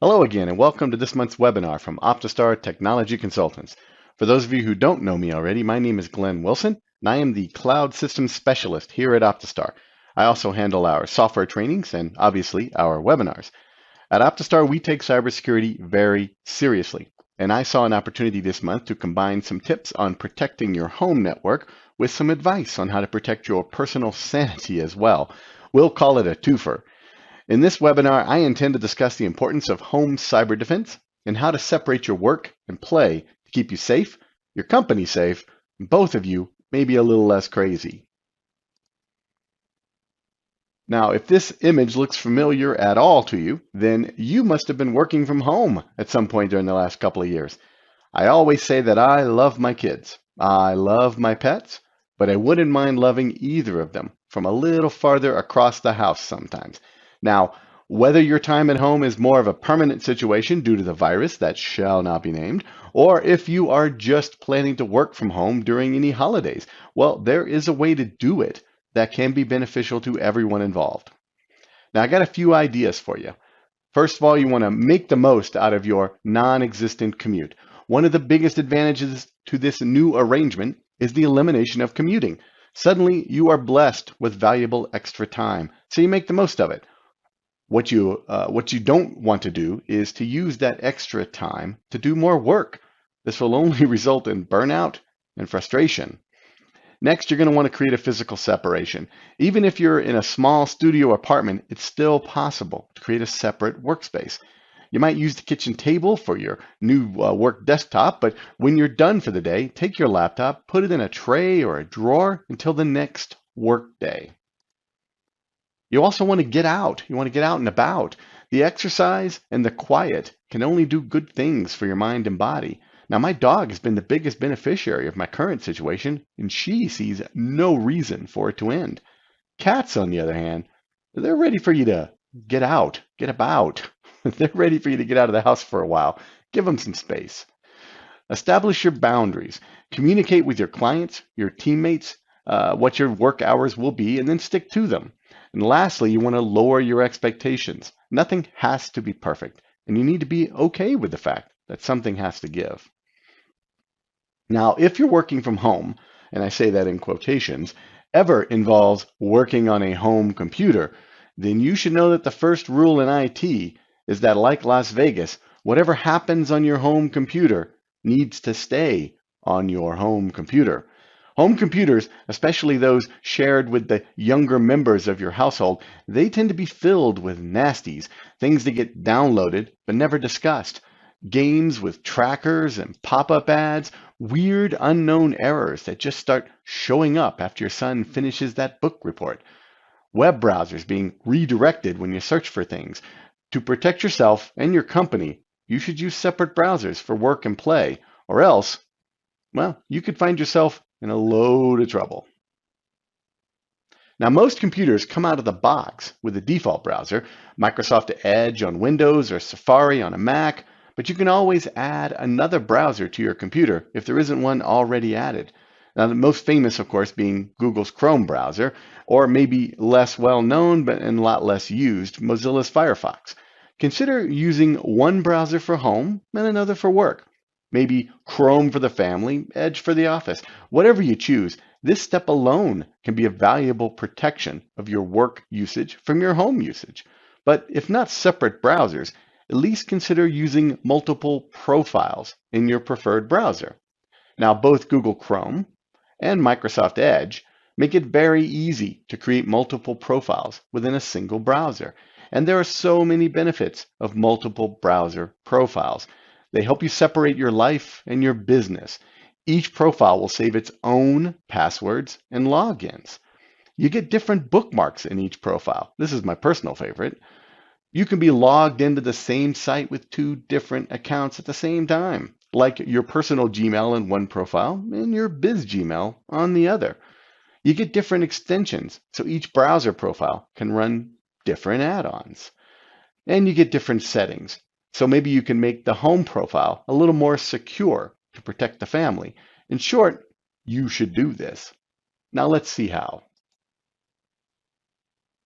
Hello again, and welcome to this month's webinar from OptiStar Technology Consultants. For those of you who don't know me already, my name is Glenn Wilson, and I am the Cloud Systems Specialist here at OptiStar. I also handle our software trainings and, obviously, our webinars. At OptiStar, we take cybersecurity very seriously, and I saw an opportunity this month to combine some tips on protecting your home network with some advice on how to protect your personal sanity as well. We'll call it a twofer. In this webinar, I intend to discuss the importance of home cyber defense and how to separate your work and play to keep you safe, your company safe, and both of you maybe a little less crazy. Now, if this image looks familiar at all to you, then you must have been working from home at some point during the last couple of years. I always say that I love my kids, I love my pets, but I wouldn't mind loving either of them from a little farther across the house sometimes. Now, whether your time at home is more of a permanent situation due to the virus that shall not be named, or if you are just planning to work from home during any holidays, well, there is a way to do it that can be beneficial to everyone involved. Now, I got a few ideas for you. First of all, you want to make the most out of your non-existent commute. One of the biggest advantages to this new arrangement is the elimination of commuting. Suddenly, you are blessed with valuable extra time, so you make the most of it. What you don't want to do is to use that extra time to do more work. This will only result in burnout and frustration. Next, you're going to want to create a physical separation. Even if you're in a small studio apartment, it's still possible to create a separate workspace. You might use the kitchen table for your new work desktop, but when you're done for the day, take your laptop, put it in a tray or a drawer until the next work day. You also want to get out. You want to get out and about. The exercise and the quiet can only do good things for your mind and body. Now, my dog has been the biggest beneficiary of my current situation, and she sees no reason for it to end. Cats, on the other hand, they're ready for you to get out, get about. They're ready for you to get out of the house for a while. Give them some space. Establish your boundaries. Communicate with your clients, your teammates, what your work hours will be, and then stick to them. And lastly, you want to lower your expectations. Nothing has to be perfect, and you need to be okay with the fact that something has to give. Now, if you're working from home, and I say that in quotations, ever involves working on a home computer, then you should know that the first rule in IT is that, like Las Vegas, whatever happens on your home computer needs to stay on your home computer. Home computers, especially those shared with the younger members of your household, they tend to be filled with nasties, things that get downloaded but never discussed. Games with trackers and pop-up ads, weird unknown errors that just start showing up after your son finishes that book report. Web browsers being redirected when you search for things. To protect yourself and your company, you should use separate browsers for work and play, or else, well, you could find yourself in a load of trouble. Now, most computers come out of the box with a default browser, Microsoft Edge on Windows or Safari on a Mac, but you can always add another browser to your computer if there isn't one already added. Now, the most famous, of course, being Google's Chrome browser, or maybe less well-known but a lot less used, Mozilla's Firefox. Consider using one browser for home and another for work. Maybe Chrome for the family, Edge for the office. Whatever you choose, this step alone can be a valuable protection of your work usage from your home usage. But if not separate browsers, at least consider using multiple profiles in your preferred browser. Now, both Google Chrome and Microsoft Edge make it very easy to create multiple profiles within a single browser. And there are so many benefits of multiple browser profiles. They help you separate your life and your business. Each profile will save its own passwords and logins. You get different bookmarks in each profile. This is my personal favorite. You can be logged into the same site with two different accounts at the same time, like your personal Gmail in one profile and your biz Gmail on the other. You get different extensions, so each browser profile can run different add-ons. And you get different settings. So maybe you can make the home profile a little more secure to protect the family. In short, you should do this. Now let's see how.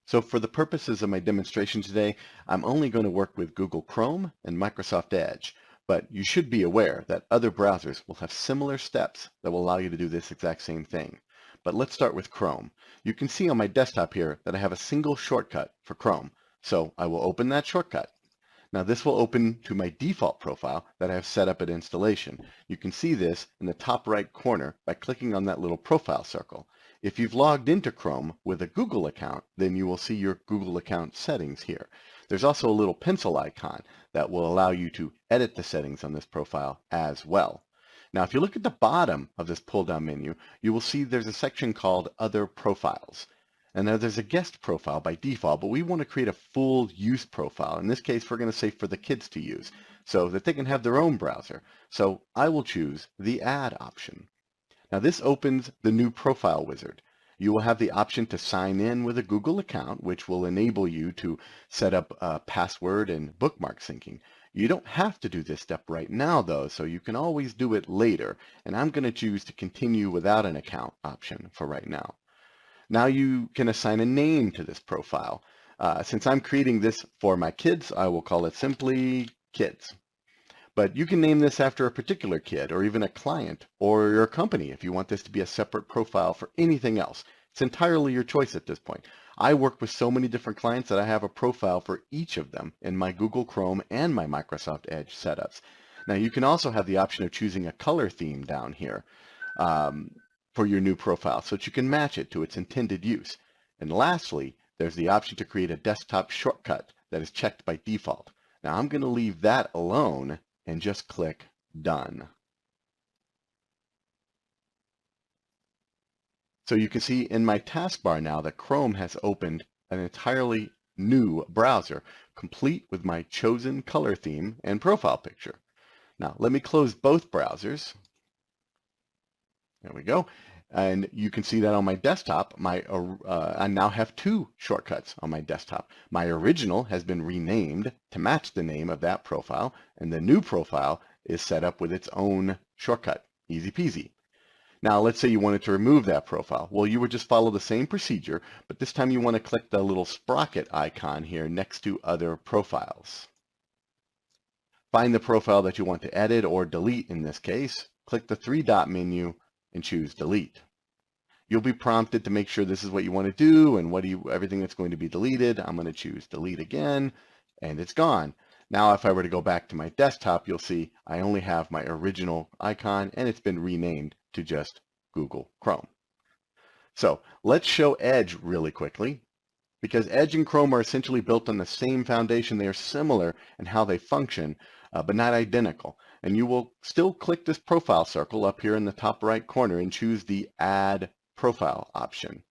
So for the purposes of my demonstration today, I'm only going to work with Google Chrome and Microsoft Edge, but you should be aware that other browsers will have similar steps that will allow you to do this exact same thing. But let's start with Chrome. You can see on my desktop here that I have a single shortcut for Chrome. So I will open that shortcut. Now this will open to my default profile that I have set up at installation. You can see this in the top right corner by clicking on that little profile circle. If you've logged into Chrome with a Google account, then you will see your Google account settings here. There's also a little pencil icon that will allow you to edit the settings on this profile as well. Now if you look at the bottom of this pull-down menu, you will see there's a section called Other Profiles. And now there's a guest profile by default, but we want to create a full use profile. In this case, we're going to say for the kids to use so that they can have their own browser. So I will choose the add option. Now this opens the new profile wizard. You will have the option to sign in with a Google account, which will enable you to set up password and bookmark syncing. You don't have to do this step right now though, so you can always do it later. And I'm going to choose to continue without an account option for right now. Now you can assign a name to this profile. Since I'm creating this for my kids, I will call it simply Kids. But you can name this after a particular kid or even a client or your company if you want this to be a separate profile for anything else. It's entirely your choice at this point. I work with so many different clients that I have a profile for each of them in my Google Chrome and my Microsoft Edge setups. Now you can also have the option of choosing a color theme down here. For your new profile so that you can match it to its intended use. And lastly, there's the option to create a desktop shortcut that is checked by default. Now I'm going to leave that alone and just click Done. So you can see in my taskbar now that Chrome has opened an entirely new browser, complete with my chosen color theme and profile picture. Now let me close both browsers. There we go. And you can see that on my desktop, I now have two shortcuts on my desktop. My original has been renamed to match the name of that profile, and the new profile is set up with its own shortcut. Easy peasy. Now, let's say you wanted to remove that profile. Well, you would just follow the same procedure, but this time you want to click the little sprocket icon here next to Other Profiles. Find the profile that you want to edit or delete in this case. Click the three-dot menu and choose Delete. You'll be prompted to make sure this is what you want to do and everything that's going to be deleted. I'm going to choose Delete again, and it's gone. Now, if I were to go back to my desktop, you'll see I only have my original icon, and it's been renamed to just Google Chrome. So let's show Edge really quickly. Because Edge and Chrome are essentially built on the same foundation, they are similar in how they function, but not identical. And you will still click this profile circle up here in the top right corner and choose the Add Profile option.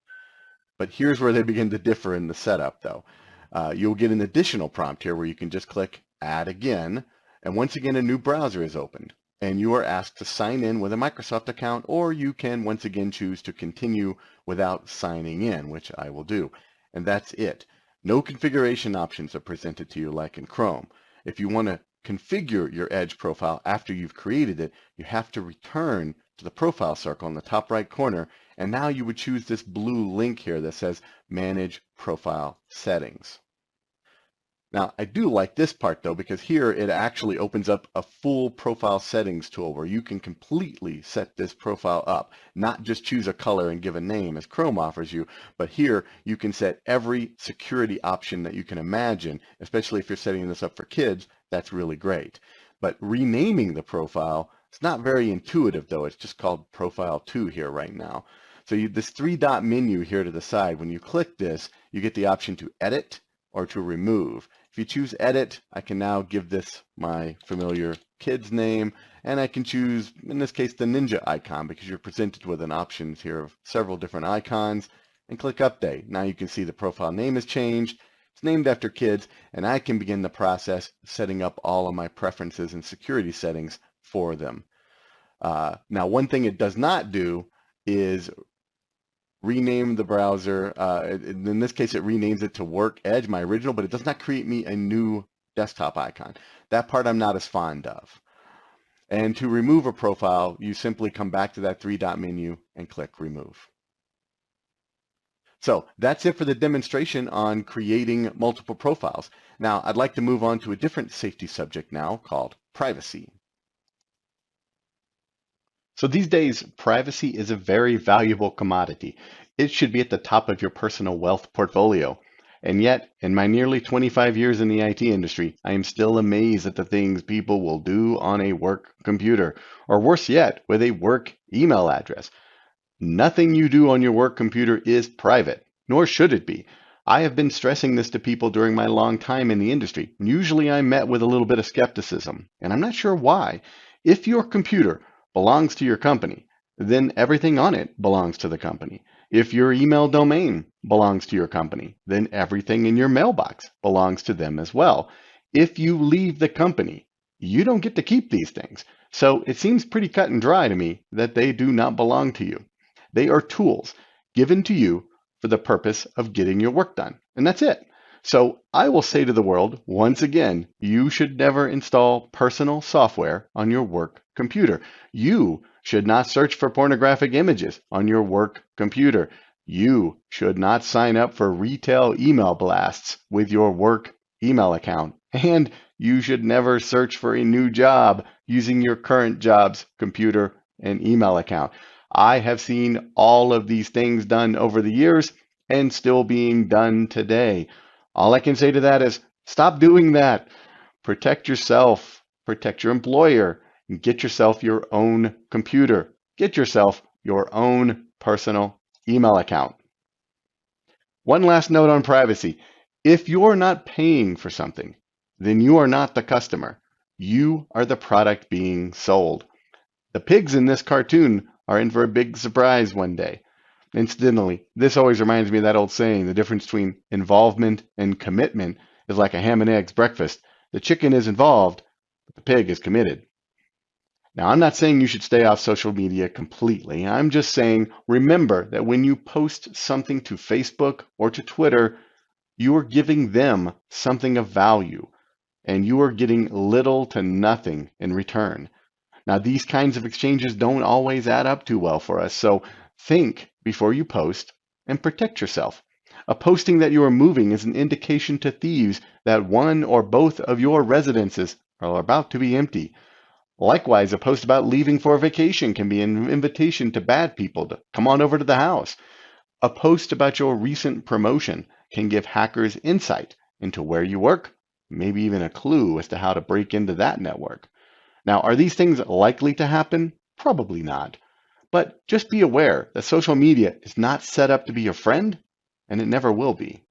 But here's where they begin to differ in the setup though. You'll get an additional prompt here where you can just click Add Again, and once again a new browser is opened. And you are asked to sign in with a Microsoft account, or you can once again choose to continue without signing in, which I will do. And that's it. No configuration options are presented to you like in Chrome. If you want to configure your Edge profile after you've created it, you have to return to the profile circle in the top right corner, and now you would choose this blue link here that says Manage Profile Settings. Now, I do like this part though, because here it actually opens up a full profile settings tool where you can completely set this profile up, not just choose a color and give a name as Chrome offers you, but here you can set every security option that you can imagine, especially if you're setting this up for kids. That's really great. But renaming the profile, it's not very intuitive though. It's just called Profile 2 here right now. So this three-dot menu here to the side, when you click this, you get the option to edit or to remove. If you choose edit, I can now give this my familiar kid's name, and I can choose, in this case, the ninja icon, because you're presented with an options here of several different icons, and click update. Now you can see the profile name has changed. It's named after kids, and I can begin the process setting up all of my preferences and security settings for them. Now, one thing it does not do is rename the browser. In this case, it renames it to Work Edge, my original, but it does not create me a new desktop icon. That part I'm not as fond of. And to remove a profile, you simply come back to that three-dot menu and click Remove. So that's it for the demonstration on creating multiple profiles. Now I'd like to move on to a different safety subject now called privacy. So these days, privacy is a very valuable commodity. It should be at the top of your personal wealth portfolio. And yet, in my nearly 25 years in the IT industry, I am still amazed at the things people will do on a work computer, or worse yet, with a work email address. Nothing you do on your work computer is private, nor should it be. I have been stressing this to people during my long time in the industry. Usually I'm met with a little bit of skepticism, and I'm not sure why. If your computer belongs to your company, then everything on it belongs to the company. If your email domain belongs to your company, then everything in your mailbox belongs to them as well. If you leave the company, you don't get to keep these things. So it seems pretty cut and dry to me that they do not belong to you. They are tools given to you for the purpose of getting your work done. And that's it. So I will say to the world, once again, you should never install personal software on your work computer. You should not search for pornographic images on your work computer. You should not sign up for retail email blasts with your work email account. And you should never search for a new job using your current job's computer and email account. I have seen all of these things done over the years and still being done today. All I can say to that is stop doing that. Protect yourself, protect your employer, and get yourself your own computer. Get yourself your own personal email account. One last note on privacy. If you're not paying for something, then you are not the customer. You are the product being sold. The pigs in this cartoon are in for a big surprise one day. Incidentally, this always reminds me of that old saying, the difference between involvement and commitment is like a ham and eggs breakfast. The chicken is involved, but the pig is committed. Now, I'm not saying you should stay off social media completely. I'm just saying remember that when you post something to Facebook or to Twitter, you are giving them something of value, and you are getting little to nothing in return. Now, these kinds of exchanges don't always add up too well for us, so think before you post and protect yourself. A posting that you are moving is an indication to thieves that one or both of your residences are about to be empty. Likewise, a post about leaving for a vacation can be an invitation to bad people to come on over to the house. A post about your recent promotion can give hackers insight into where you work, maybe even a clue as to how to break into that network. Now, are these things likely to happen? Probably not. But just be aware that social media is not set up to be your friend, and it never will be.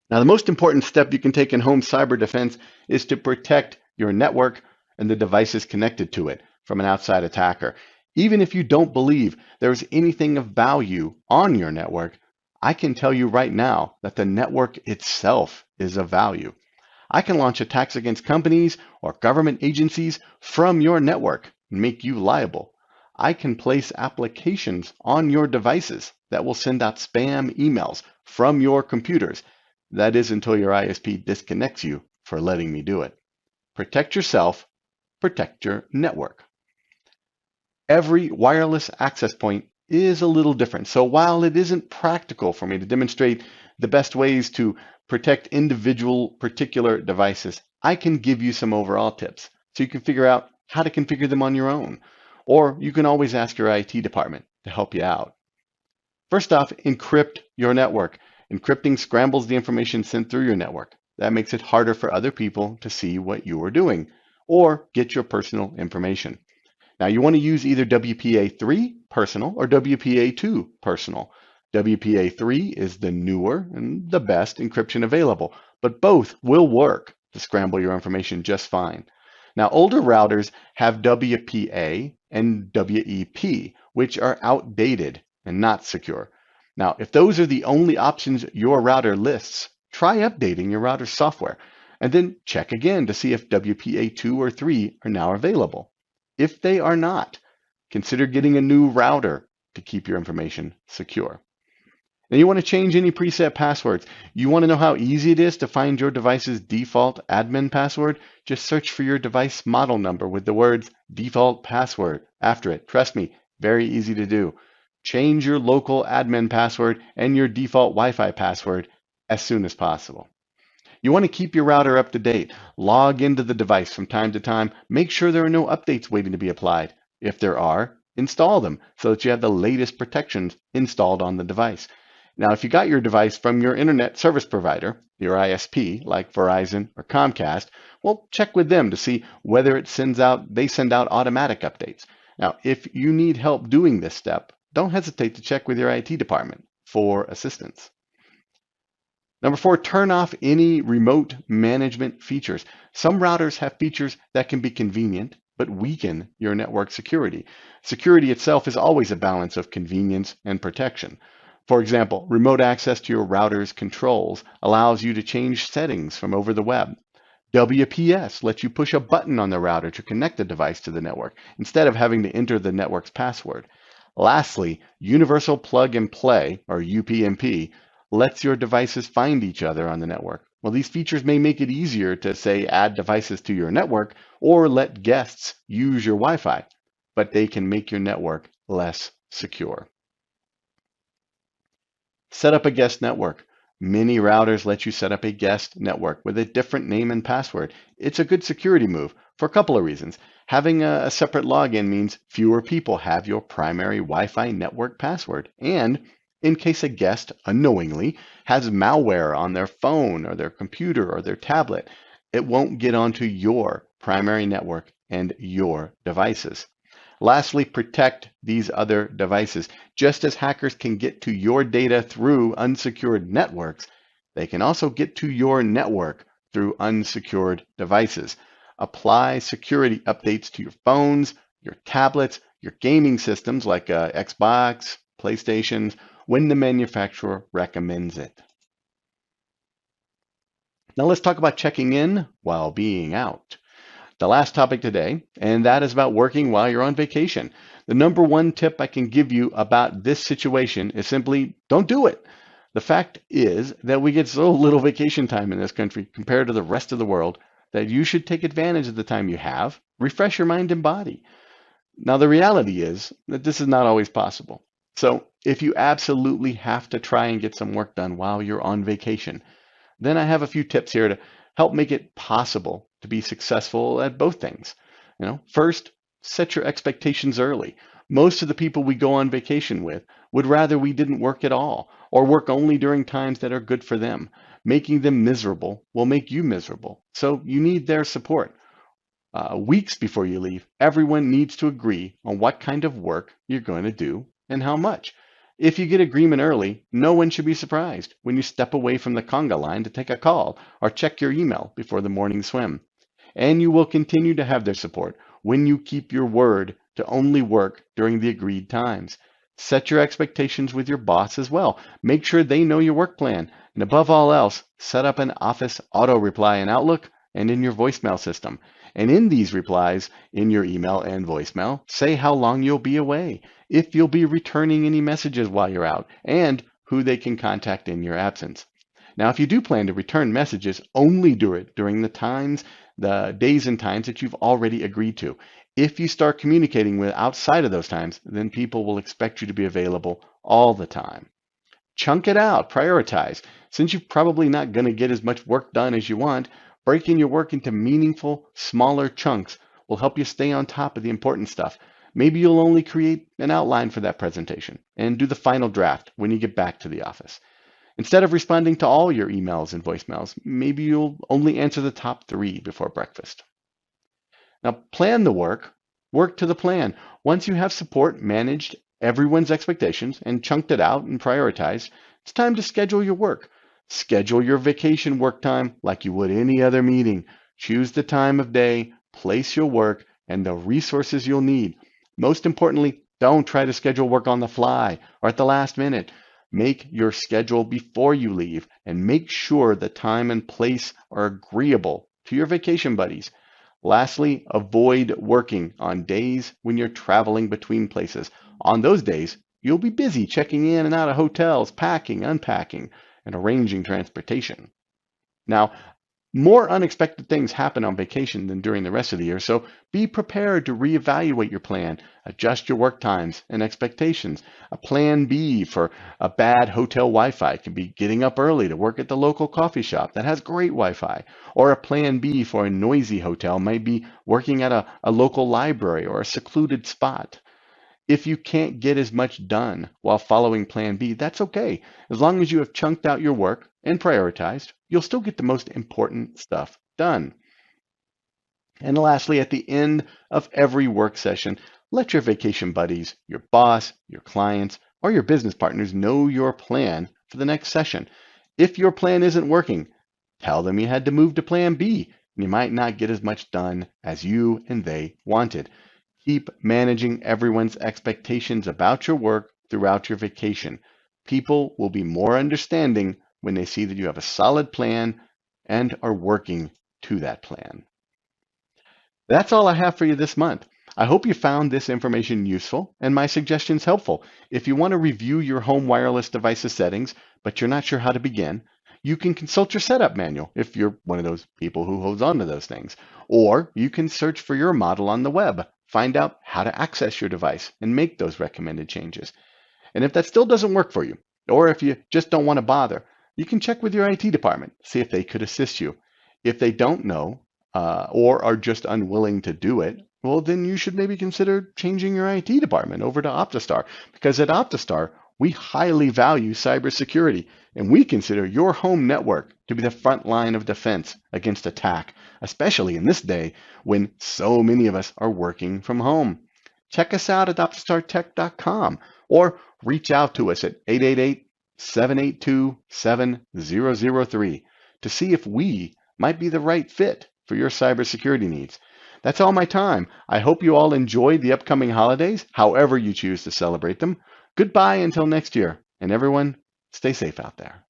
Now, the most important step you can take in home cyber defense is to protect your network and the devices connected to it from an outside attacker. Even if you don't believe there's anything of value on your network, I can tell you right now that the network itself is of value. I can launch attacks against companies or government agencies from your network and make you liable. I can place applications on your devices that will send out spam emails from your computers. That is until your ISP disconnects you for letting me do it. Protect yourself, protect your network. Every wireless access point is a little different. So while it isn't practical for me to demonstrate the best ways to protect individual particular devices, I can give you some overall tips so you can figure out how to configure them on your own. Or you can always ask your IT department to help you out. First off, encrypt your network. Encrypting scrambles the information sent through your network. That makes it harder for other people to see what you are doing or get your personal information. Now you want to use either WPA3 personal or WPA2 personal. WPA3 is the newer and the best encryption available, but both will work to scramble your information just fine. Now older routers have WPA and WEP, which are outdated and not secure. Now, if those are the only options your router lists, try updating your router software and then check again to see if WPA2 or 3 are now available. If they are not, consider getting a new router to keep your information secure. Now you want to change any preset passwords. You want to know how easy it is to find your device's default admin password? Just search for your device model number with the words default password after it. Trust me, very easy to do. Change your local admin password and your default Wi-Fi password as soon as possible. You want to keep your router up to date. Log into the device from time to time. Make sure there are no updates waiting to be applied. If there are, install them so that you have the latest protections installed on the device. Now, if you got your device from your internet service provider, your ISP, like Verizon or Comcast, well, check with them to see whether they send out automatic updates. Now, if you need help doing this step, don't hesitate to check with your IT department for assistance. Number 4, turn off any remote management features. Some routers have features that can be convenient, but weaken your network security. Security itself is always a balance of convenience and protection. For example, remote access to your router's controls allows you to change settings from over the web. WPS lets you push a button on the router to connect the device to the network instead of having to enter the network's password. Lastly, Universal Plug and Play, or UPnP, lets your devices find each other on the network. Well, these features may make it easier to, say, add devices to your network or let guests use your Wi-Fi, but they can make your network less secure. Set up a guest network. Many routers let you set up a guest network with a different name and password. It's a good security move for a couple of reasons. Having a separate login means fewer people have your primary Wi-Fi network password. And in case a guest unknowingly has malware on their phone or their computer or their tablet, it won't get onto your primary network and your devices. Lastly, protect these other devices. Just as hackers can get to your data through unsecured networks, they can also get to your network through unsecured devices. Apply security updates to your phones, your tablets, your gaming systems like Xbox, PlayStations, when the manufacturer recommends it. Now let's talk about checking in while being out. The last topic today, and that is about working while you're on vacation. The number one tip I can give you about this situation is simply don't do it. The fact is that we get so little vacation time in this country compared to the rest of the world that you should take advantage of the time you have, refresh your mind and body. Now, the reality is that this is not always possible. So if you absolutely have to try and get some work done while you're on vacation, then I have a few tips here to help make it possible to be successful at both things. First, set your expectations early. Most of the people we go on vacation with would rather we didn't work at all or work only during times that are good for them. Making them miserable will make you miserable. So you need their support. Weeks before you leave, everyone needs to agree on what kind of work you're going to do and how much. If you get agreement early, no one should be surprised when you step away from the conga line to take a call or check your email before the morning swim. And you will continue to have their support when you keep your word to only work during the agreed times. Set your expectations with your boss as well. Make sure they know your work plan. And above all else, set up an office auto reply in Outlook and in your voicemail system. And in these replies, in your email and voicemail, say how long you'll be away, if you'll be returning any messages while you're out, and who they can contact in your absence. Now, if you do plan to return messages, only do it during the days and times that you've already agreed to. If you start communicating with outside of those times, then people will expect you to be available all the time. Chunk it out, prioritize. Since you're probably not going to get as much work done as you want, breaking your work into meaningful, smaller chunks will help you stay on top of the important stuff. Maybe you'll only create an outline for that presentation and do the final draft when you get back to the office. Instead of responding to all your emails and voicemails, maybe you'll only answer the top 3 before breakfast. Now, plan the work to the plan. Once you have support, managed everyone's expectations, and chunked it out and prioritized, it's time to schedule your work. Schedule your vacation work time like you would any other meeting. Choose the time of day, place your work, and the resources you'll need. Most importantly, don't try to schedule work on the fly or at the last minute. Make your schedule before you leave and make sure the time and place are agreeable to your vacation buddies. Lastly, avoid working on days when you're traveling between places. On those days, you'll be busy checking in and out of hotels, packing, unpacking, and arranging transportation. Now, More unexpected things happen on vacation than during the rest of the year, so be prepared to reevaluate your plan, adjust your work times and expectations. A plan B for a bad hotel Wi-Fi can be getting up early to work at the local coffee shop that has great Wi-Fi. Or a plan B for a noisy hotel might be working at a local library or a secluded spot. If you can't get as much done while following Plan B, that's okay. As long as you have chunked out your work and prioritized, you'll still get the most important stuff done. And lastly, at the end of every work session, let your vacation buddies, your boss, your clients, or your business partners know your plan for the next session. If your plan isn't working, tell them you had to move to Plan B, and you might not get as much done as you and they wanted. Keep managing everyone's expectations about your work throughout your vacation. People will be more understanding when they see that you have a solid plan and are working to that plan. That's all I have for you this month. I hope you found this information useful and my suggestions helpful. If you want to review your home wireless device's settings, but you're not sure how to begin, you can consult your setup manual if you're one of those people who holds on to those things. Or you can search for your model on the web, find out how to access your device, and make those recommended changes. And if that still doesn't work for you, or if you just don't want to bother, you can check with your IT department, see if they could assist you. If they don't know, or are just unwilling to do it, well, then you should maybe consider changing your IT department over to OptiStar, because at OptiStar, we highly value cybersecurity, and we consider your home network to be the front line of defense against attack, especially in this day when so many of us are working from home. Check us out at optistartech.com or reach out to us at 888-782-7003 to see if we might be the right fit for your cybersecurity needs. That's all my time. I hope you all enjoy the upcoming holidays, however you choose to celebrate them. Goodbye until next year, and everyone, stay safe out there.